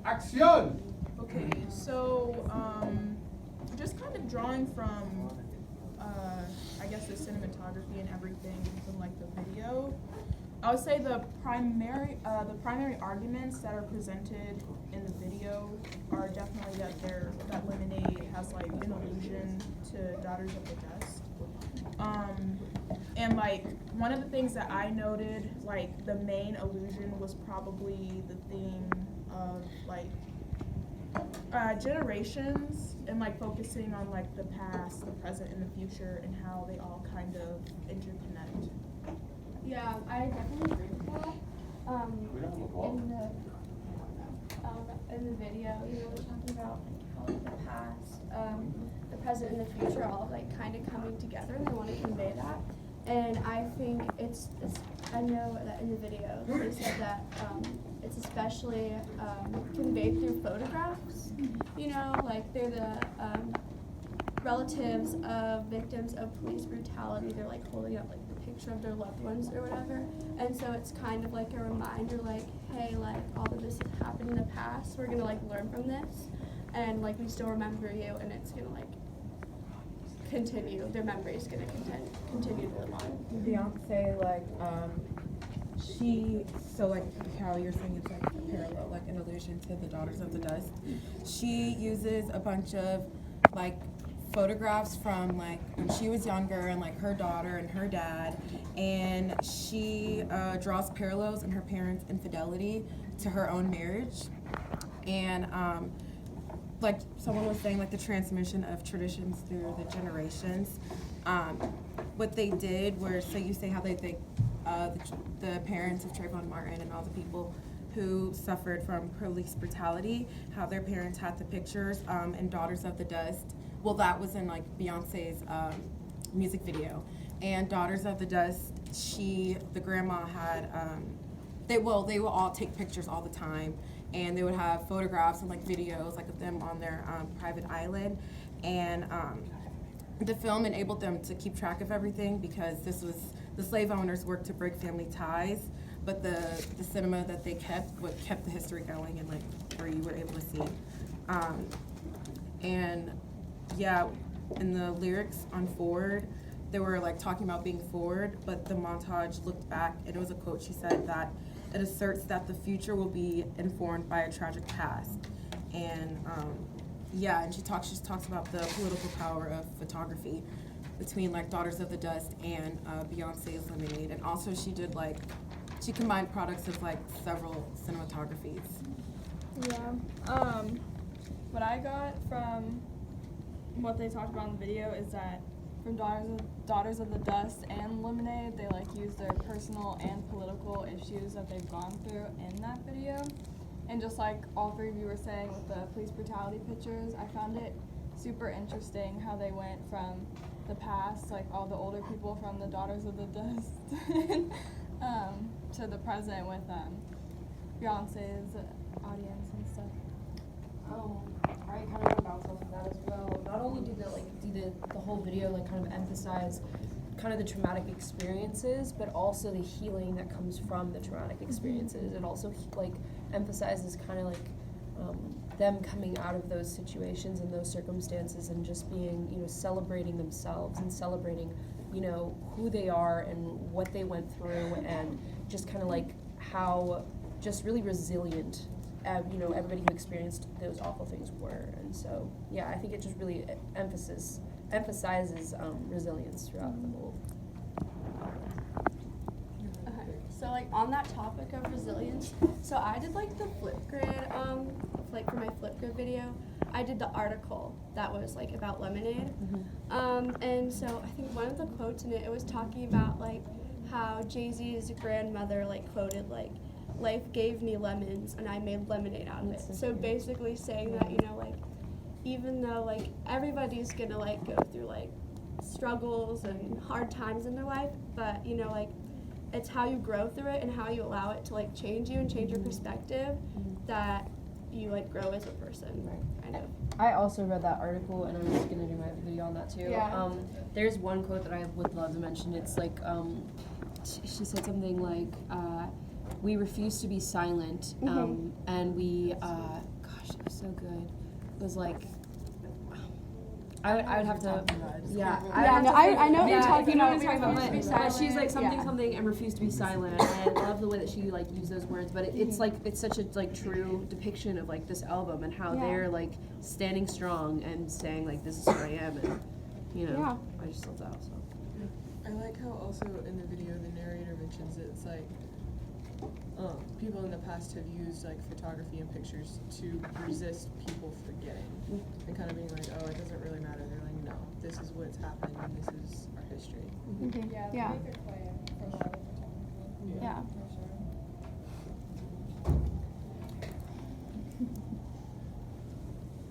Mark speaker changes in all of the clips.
Speaker 1: Acción!
Speaker 2: Okay, so just kind of drawing from I guess the cinematography and everything from like the video, I would say the primary arguments that are presented in the video are definitely that Lemonade has like an allusion to Daughters of the Dust. And like one of the things that I noted, like the main allusion was probably the theme of like generations and like focusing on like the past, the present, and the future, and how they all kind of interconnect.
Speaker 3: Yeah, I definitely agree with that. In the video, you know, we're talking about like how like, the past, the present, and the future all like kind of coming together, and they want to convey that. And I think it's I know that in the video they said that it's especially conveyed through photographs. You know, like they're the relatives of victims of police brutality. They're like holding up like the picture of their loved ones or whatever. And so it's kind of like a reminder, like, hey, like all of this has happened in the past. We're gonna like learn from this, and like we still remember you, and it's gonna like continue. Their memory is gonna continue to live on.
Speaker 4: Beyoncé, like, so like how you're saying it's like a parallel, like an allusion to the Daughters of the Dust. She uses a bunch of like photographs from like when she was younger and like her daughter and her dad, and she draws parallels in her parents' infidelity to her own marriage. And like someone was saying, like the transmission of traditions through the generations. What they did was, so you say how they think the parents of Trayvon Martin and all the people who suffered from police brutality, how their parents had the pictures in Daughters of the Dust. Well, that was in like Beyonce's music video. And Daughters of the Dust, the grandma had, they would all take pictures all the time, and they would have photographs and like videos like of them on their private island. And the film enabled them to keep track of everything, because the slave owners worked to break family ties, but the cinema that they kept the history going, and like where you were able to see. And yeah, in the lyrics on Forward, they were like talking about being forward, but the montage looked back, and it was a quote. She said that it asserts that the future will be informed by a tragic past. And yeah, and she talks about the political power of photography between like Daughters of the Dust and Beyonce's Lemonade. And also she combined products of like several cinematographies.
Speaker 5: Yeah. What I got from what they talked about in the video is that from Daughters of the Dust and Lemonade, they like use their personal and political issues that they've gone through in that video. And just like all three of you were saying with the police brutality pictures, I found it super interesting how they went from the past, like all the older people from the Daughters of the Dust, to the present with Beyonce's audience and stuff.
Speaker 6: I kind of want to bounce off of that as well. Not only did the whole video like kind of emphasize kind of the traumatic experiences, but also the healing that comes from the traumatic experiences. It also like emphasizes kind of like them coming out of those situations and those circumstances, and just being, you know, celebrating themselves and celebrating, you know, who they are and what they went through, and just kind of like how just really resilient you know, everybody who experienced those awful things were. And so yeah, I think it just really emphasizes resilience throughout the whole.
Speaker 3: Okay, so like on that topic of resilience, so I did like the Flipgrid, like for my Flipgrid video, I did the article that was like about Lemonade. And so I think one of the quotes in it, it was talking about like how Jay-Z's grandmother like quoted like, "Life gave me lemons and I made lemonade out of it." So basically saying that, you know, like even though like everybody's gonna like go through like struggles and hard times in their life, but you know, like it's how you grow through it and how you allow it to like change you and change your perspective that you like grow as a person. Kind of.
Speaker 6: I also read that article, and I'm just gonna do my video on that too.
Speaker 3: Yeah.
Speaker 6: There's one quote that I would love to mention. It's like she said something like, "We refuse to be silent, and we so good was like, I would have to, yeah.
Speaker 3: I know what you're talking about.
Speaker 6: But she's like
Speaker 3: Yeah.
Speaker 6: something and refuse to be silent. And I love the way that she like used those words. But it's like it's such a like true depiction of like this album and how they're like standing strong and saying like this is who I am, and you know I just love that. So.
Speaker 1: I like how also in the video the narrator mentions it's like people in the past have used like photography and pictures to resist people forgetting and kind of being like, oh, it doesn't really matter. They're like, no, this is what's happened and this is our history.
Speaker 5: Yeah, they make their claim for a lot of photography.
Speaker 3: Yeah.
Speaker 5: For sure.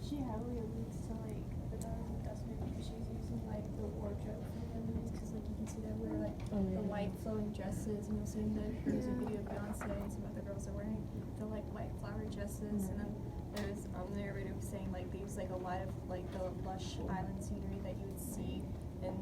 Speaker 7: She heavily alludes to like the Daughters of Dust movie because she's using like the wardrobe for women because like you can see that wear like the white flowing dresses, and also in the music video of Beyonce and some other girls are wearing the like white flowery dresses, and then there's the narrator was saying like they use like a lot of like the lush island scenery that you would see in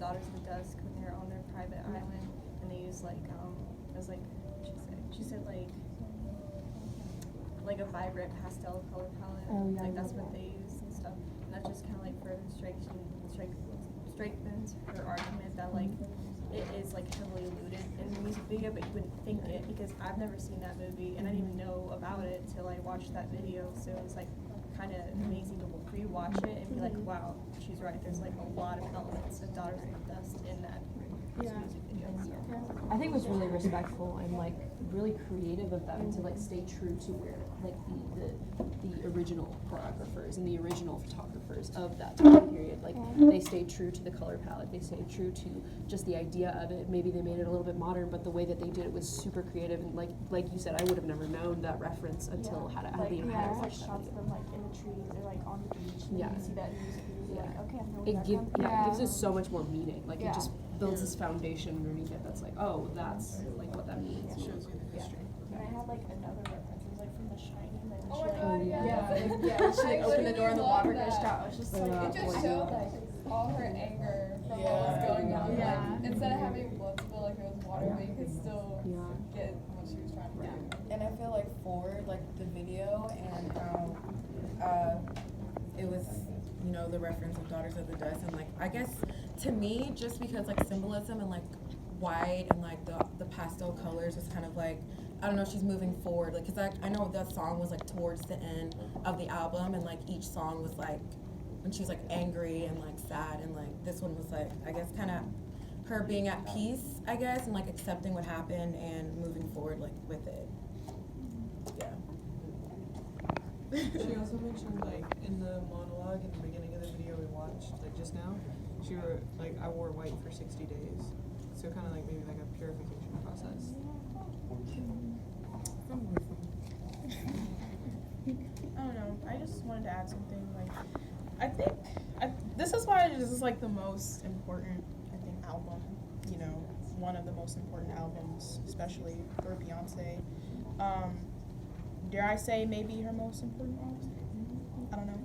Speaker 7: Daughters of the Dusk when they're on their private island, and they use like it was like she said like a vibrant pastel color palette. Like that's what they use and stuff. And that just kind of like further strengthens her argument that like it is like heavily alluded in the music video, but you wouldn't think it because I've never seen that movie and I didn't even know about it till I watched that video. So it was like kind of amazing to rewatch it and be like, wow, she's right. There's like a lot of elements of Daughters of the Dust in that music video. So.
Speaker 6: I think it was really respectful and like really creative of them to like stay true to where like the original choreographers and the original photographers of that time period, like they stayed true to the color palette, they stayed true to just the idea of it. Maybe they made it a little bit modern, but the way that they did it was super creative, and like you said, I would have never known that reference until had
Speaker 7: like,
Speaker 6: you
Speaker 7: there's like
Speaker 6: watched that
Speaker 7: shots of
Speaker 6: video.
Speaker 7: them like in the trees or like on the beach, and you see that in the music video, you're like, okay, I know where that comes from.
Speaker 6: It gives it so much more meaning. Like it just builds this foundation underneath it that's like, oh, that's like what that means.
Speaker 1: It shows you the history.
Speaker 7: And I had like another reference, it was like from The Shining, like
Speaker 5: Oh
Speaker 7: when
Speaker 5: my
Speaker 7: she
Speaker 5: god,
Speaker 7: like,
Speaker 5: yeah.
Speaker 7: she like opened the door and the water
Speaker 5: love
Speaker 7: gushed
Speaker 5: that.
Speaker 7: out. I was just like,
Speaker 5: It just showed like all her anger from what was going on.
Speaker 7: Yeah.
Speaker 5: Like, instead of having blood spill like it was water, but you could still get what she was trying to do.
Speaker 4: And I feel like for like the video and how it was, you know, the reference of Daughters of the Dust, and like I guess to me, just because like symbolism and like white and like the pastel colors is kind of like, I don't know, she's moving forward, like, because I know that song was like towards the end of the album, and like each song was like when she was like angry and like sad, and like this one was like, I guess, kind of her being at peace, I guess, and like accepting what happened and moving forward like with it. Yeah.
Speaker 1: She also mentioned like in the monologue in the beginning of the video we watched like just now, she were like, I wore white for 60 days. So kind of like maybe like a purification process.
Speaker 2: I don't know. I just wanted to add something. Like, I think this is why this is like the most important, I think, album. You know, one of the most important albums, especially for Beyonce. Dare I say maybe her most important album? I don't know.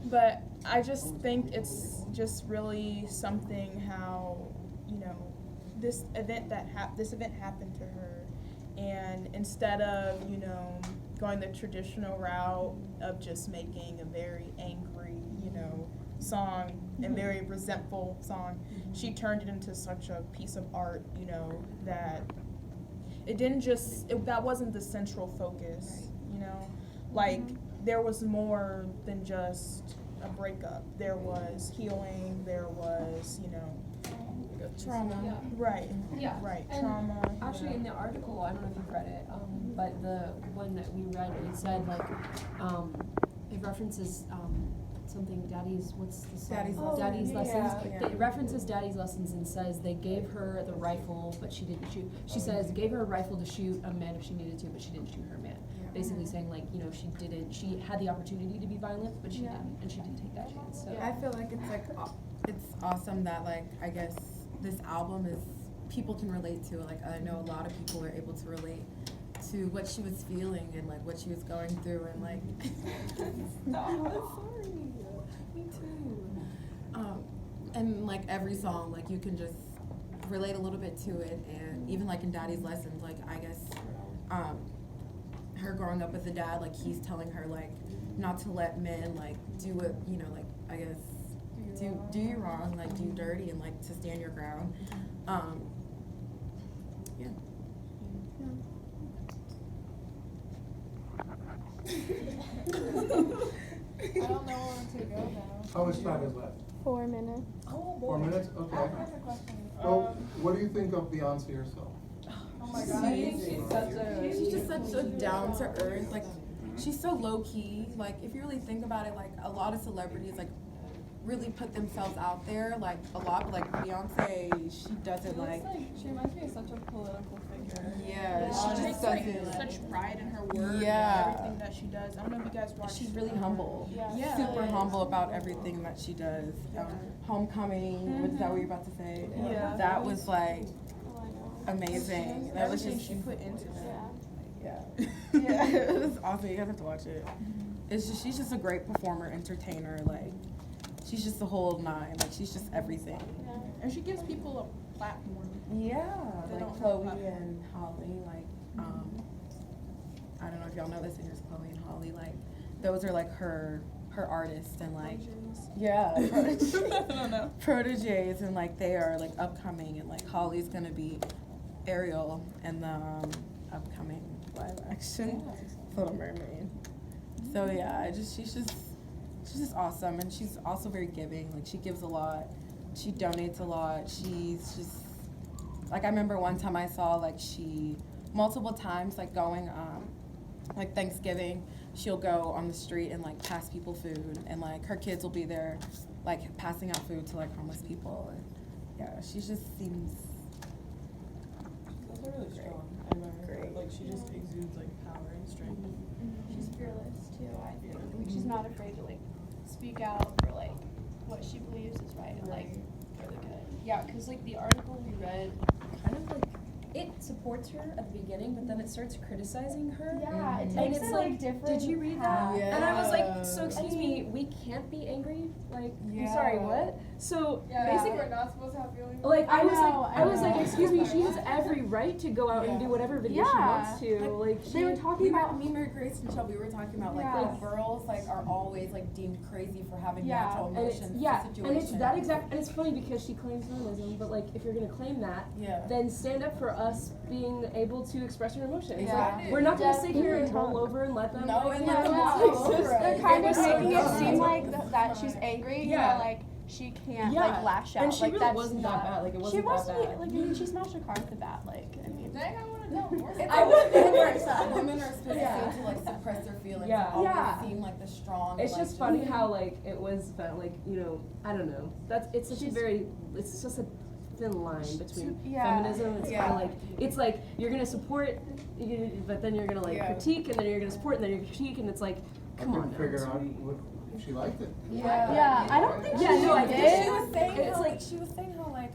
Speaker 2: But I just think it's just really something how, you know, this event happened to her, and instead of, you know, going the traditional route of just making a very angry, you know, song and very resentful song, she turned it into such a piece of art, you know, that that wasn't the central focus, you know, like there was more than just a breakup. There was healing, there was, you know,
Speaker 4: Trauma.
Speaker 6: Yeah.
Speaker 2: right,
Speaker 6: Yeah.
Speaker 2: right,
Speaker 6: And
Speaker 2: trauma.
Speaker 6: actually, in the article, I don't know if you've read it, but the one that we read, it said like, it references something. Daddy's, what's the song?
Speaker 4: Daddy's Lessons.
Speaker 6: Lessons.
Speaker 4: Yeah.
Speaker 6: It references Daddy's Lessons and says they gave her the rifle, but she didn't shoot. She says gave her a rifle to shoot a man if she needed to, but she didn't shoot her man. Basically saying like, you know, she had the opportunity to be violent, but she didn't, and she didn't take that chance. So.
Speaker 4: I feel like it's like it's awesome that like I guess this album is people can relate to it. Like I know a lot of people are able to relate to what she was feeling and like what she was going through, and like sorry, me too. And like every song, like you can just relate a little bit to it, and even like in Daddy's Lessons, like I guess her growing up with a dad, like he's telling her like not to let men like do what, you know, like I guess do you wrong, like do dirty, and like to stand your ground. Yeah.
Speaker 2: I don't know where to go now.
Speaker 8: How much time is left?
Speaker 7: 4 minutes.
Speaker 2: Oh,
Speaker 8: 4 minutes? Okay.
Speaker 2: I have a question.
Speaker 8: Well, what do you think of Beyonce herself?
Speaker 2: Oh my god, I think
Speaker 4: She's just such a down to earth, like she's so low key. Like if you really think about it, like a lot of celebrities like really put themselves out there, like a lot. Like Beyonce, she doesn't like.
Speaker 5: She reminds me of such a political figure.
Speaker 4: Yeah,
Speaker 2: she
Speaker 4: she
Speaker 2: takes
Speaker 4: just
Speaker 2: like
Speaker 4: doesn't.
Speaker 2: such pride in her work
Speaker 4: Yeah.
Speaker 2: and everything that she does. I don't know if you guys watch.
Speaker 4: She's really humble.
Speaker 2: Yeah.
Speaker 4: Super humble about everything that she does. Homecoming, was that what you're about to say?
Speaker 2: Yeah.
Speaker 4: That was like
Speaker 7: Oh, I know.
Speaker 4: amazing. That was
Speaker 2: Everything
Speaker 4: just
Speaker 2: she put into that.
Speaker 7: Yeah.
Speaker 4: yeah. It was awesome. You guys have to watch it. It's just she's just a great performer, entertainer. Like she's just the whole nine. Like she's just everything.
Speaker 2: And she gives people a platform.
Speaker 4: Yeah,
Speaker 2: They
Speaker 4: like
Speaker 2: don't have
Speaker 4: Chloe
Speaker 2: platform.
Speaker 4: and Holly. Like I don't know if y'all know the singers Chloe and Holly. Like those are like her artists and like yeah,
Speaker 2: I don't know.
Speaker 4: proteges, and like they are like upcoming, and like Holly's gonna be Ariel in the upcoming live action Little Mermaid. So yeah, she's just awesome, and she's also very giving. Like she gives a lot, she donates a lot. She's just like I remember one time I saw like she multiple times like going like Thanksgiving, she'll go on the street and like pass people food, and like her kids will be there like passing out food to like homeless people. And yeah, she just seems
Speaker 1: She's also really strong. I admire her. Like she just exudes like power and strength.
Speaker 7: She's fearless too, I think. Like, she's not afraid to like speak out for like what she believes is right and like for the good.
Speaker 6: Yeah, because like the article we read kind of like it supports her at the beginning, but then it starts criticizing her.
Speaker 7: Yeah, it
Speaker 6: And
Speaker 7: takes
Speaker 6: it's
Speaker 7: it
Speaker 6: like,
Speaker 7: like different.
Speaker 6: did you read that?
Speaker 4: Yeah.
Speaker 6: And I was like, so excuse me, we can't be angry? Like, I'm sorry, what? So
Speaker 5: Basically, we're not supposed to have feelings.
Speaker 6: like I was
Speaker 7: I
Speaker 6: like,
Speaker 7: know.
Speaker 6: excuse me, she has every right to go out and do whatever video she wants to. Like
Speaker 4: they were talking
Speaker 6: we
Speaker 4: about me, Mary Grace and Shelby. We were talking about like
Speaker 7: Yeah.
Speaker 4: girls like are always like deemed crazy for having
Speaker 7: Yeah.
Speaker 4: natural
Speaker 6: and it's,
Speaker 4: emotions.
Speaker 6: yeah,
Speaker 4: in
Speaker 6: and it's
Speaker 4: situations.
Speaker 6: that exact, and it's funny because she claims feminism, but like if you're gonna claim that,
Speaker 4: Yeah.
Speaker 6: then stand up for us being able to express our emotions.
Speaker 4: Exactly.
Speaker 6: Like, we're not gonna sit here and
Speaker 7: Definitely.
Speaker 6: roll over and let them.
Speaker 4: No,
Speaker 6: like,
Speaker 4: and let them
Speaker 7: Yeah.
Speaker 4: walk all over
Speaker 7: They're
Speaker 4: us.
Speaker 7: kind of
Speaker 4: They were
Speaker 7: making
Speaker 4: so
Speaker 7: it seem
Speaker 4: dumb.
Speaker 7: like that she's angry, you
Speaker 6: Yeah.
Speaker 7: know, like she can't
Speaker 6: Yeah.
Speaker 7: like lash out.
Speaker 6: And she
Speaker 7: like
Speaker 6: really
Speaker 7: that's
Speaker 6: wasn't
Speaker 7: not,
Speaker 6: that bad. Like it
Speaker 7: She
Speaker 6: wasn't
Speaker 7: wasn't
Speaker 6: that bad.
Speaker 7: like I mean she smashed a car at the bat, like I mean
Speaker 2: Dang, I want to know more.
Speaker 4: I would. Women are supposed
Speaker 6: Yeah.
Speaker 4: to like suppress their feelings.
Speaker 6: Yeah.
Speaker 4: And always
Speaker 6: Yeah.
Speaker 4: seem like the strong.
Speaker 6: It's
Speaker 4: like,
Speaker 6: just funny how like it was like I don't know. It's such a very it's just a thin line between feminism. It's kind of like it's like you're gonna support, but then you're gonna like critique, and then you're gonna support, and then you're gonna critique, and it's like come on.
Speaker 8: I couldn't figure out if she liked it.
Speaker 7: yeah, I don't think
Speaker 6: Yeah,
Speaker 7: she
Speaker 6: no, I
Speaker 7: did.
Speaker 6: think
Speaker 4: she was saying
Speaker 6: It's
Speaker 4: how,
Speaker 6: like-
Speaker 4: she was saying how like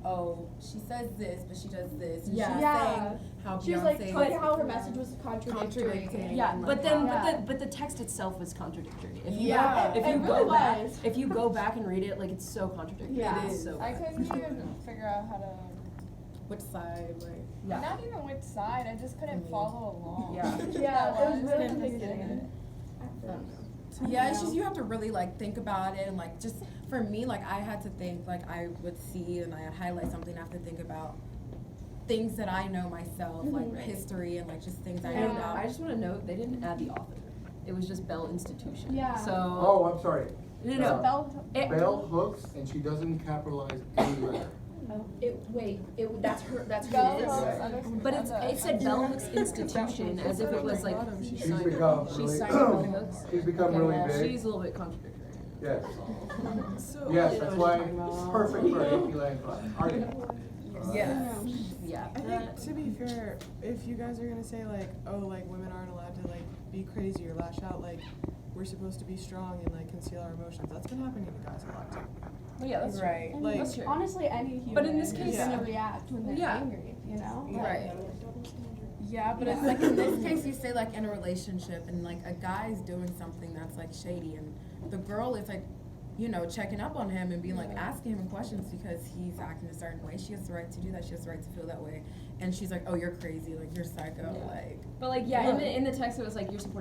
Speaker 4: oh she says this but she does this. And
Speaker 6: Yeah.
Speaker 4: She was
Speaker 7: Yeah.
Speaker 4: saying how
Speaker 7: She was
Speaker 4: Beyonce
Speaker 7: like talking how her message was contradictory.
Speaker 4: contradicting.
Speaker 6: Yeah,
Speaker 4: and,
Speaker 6: but
Speaker 4: like,
Speaker 6: then
Speaker 7: Yeah.
Speaker 6: but the text itself was contradictory. If you
Speaker 4: Yeah.
Speaker 6: if you
Speaker 7: It
Speaker 6: go
Speaker 7: really
Speaker 6: back
Speaker 7: was.
Speaker 6: if you go back and read it, like it's so contradictory.
Speaker 7: Yeah.
Speaker 6: It's so
Speaker 5: I
Speaker 6: bad.
Speaker 5: couldn't even figure out how to.
Speaker 4: which side like
Speaker 6: Yeah.
Speaker 5: Not even which side. I just couldn't follow along.
Speaker 6: Yeah.
Speaker 7: Yeah, it was really
Speaker 5: in the
Speaker 7: confusing.
Speaker 5: beginning.
Speaker 4: yeah, it's just you have to really like think about it, and like just for me, like I had to think, like I would see and I'd highlight something, I have to think about things that I know myself, like history and like just things I know
Speaker 6: And
Speaker 4: about.
Speaker 6: I just want to note they didn't add the author. It was just Bell Institution.
Speaker 7: Yeah.
Speaker 6: So
Speaker 8: Oh, I'm sorry.
Speaker 6: no.
Speaker 8: Bell hooks, and she doesn't capitalize any letter.
Speaker 6: That's her. That's who
Speaker 5: Bell
Speaker 6: it is.
Speaker 5: Hooks
Speaker 6: But it said Bell Hooks Institution as if it was like
Speaker 8: She's become
Speaker 6: she
Speaker 8: really,
Speaker 6: signed Bell Hooks.
Speaker 8: she's become really
Speaker 6: Well,
Speaker 8: big.
Speaker 6: she's a little bit contradictory.
Speaker 8: Yes.
Speaker 1: So
Speaker 8: Yes,
Speaker 6: You know
Speaker 8: that's
Speaker 6: what
Speaker 8: why
Speaker 6: you're talking
Speaker 8: it's
Speaker 6: about.
Speaker 8: perfect for AP Lang class.
Speaker 4: Yes.
Speaker 6: Yeah.
Speaker 1: I think to be fair, if you guys are gonna say like, oh, like women aren't allowed to like be crazy or lash out, like we're supposed to be strong and like conceal our emotions. That's been happening to guys a lot too.
Speaker 6: Well, yeah, that's
Speaker 4: Right.
Speaker 7: And
Speaker 1: Like-
Speaker 6: That's true.
Speaker 7: honestly, any human
Speaker 6: But in this case-
Speaker 7: is gonna react when they're
Speaker 6: Yeah.
Speaker 7: angry, you know?
Speaker 6: Right.
Speaker 4: Yeah, but it's like in this case you say like in a relationship and like a guy's doing something that's like shady and the girl is like you know, checking up on him and being like, asking him questions because he's acting a certain way. She has the right to do that. She has the right to feel that way. And she's like, oh, you're crazy. Like, you're psycho.
Speaker 6: Yeah.
Speaker 4: Like,
Speaker 6: But like, in the text it was like, you're supporting